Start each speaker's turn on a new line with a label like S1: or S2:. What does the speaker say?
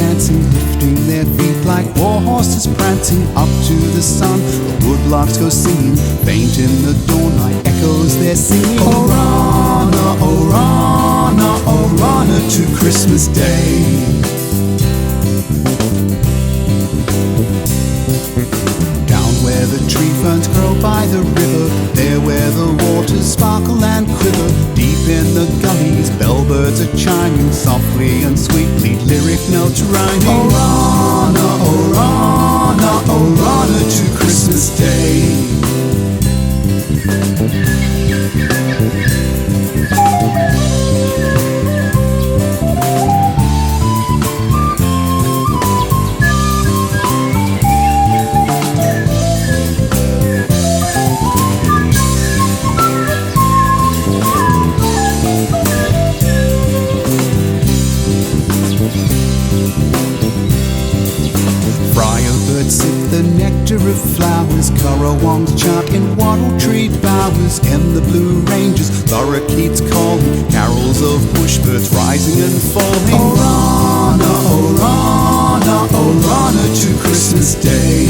S1: dancing, lifting their feet like war horses prancing up to the sun. The woodlarks go singing, faint in the dawn like echoes they're singing. Orana, Orana, Orana to Christmas Day. Down where the tree ferns grow by the river, there where the waters sparkle and quiver, deep in the gullies bellbirds are chiming softly and sweetly, lyric notes rhyming. Orana, Orana, Orana to Christmas Day. Sip the nectar of flowers, currawongs chant in wattle tree bowers. In the blue ranges, lorikeets calling, carols of bushbirds rising and falling. Orana, Orana, Orana to Christmas Day.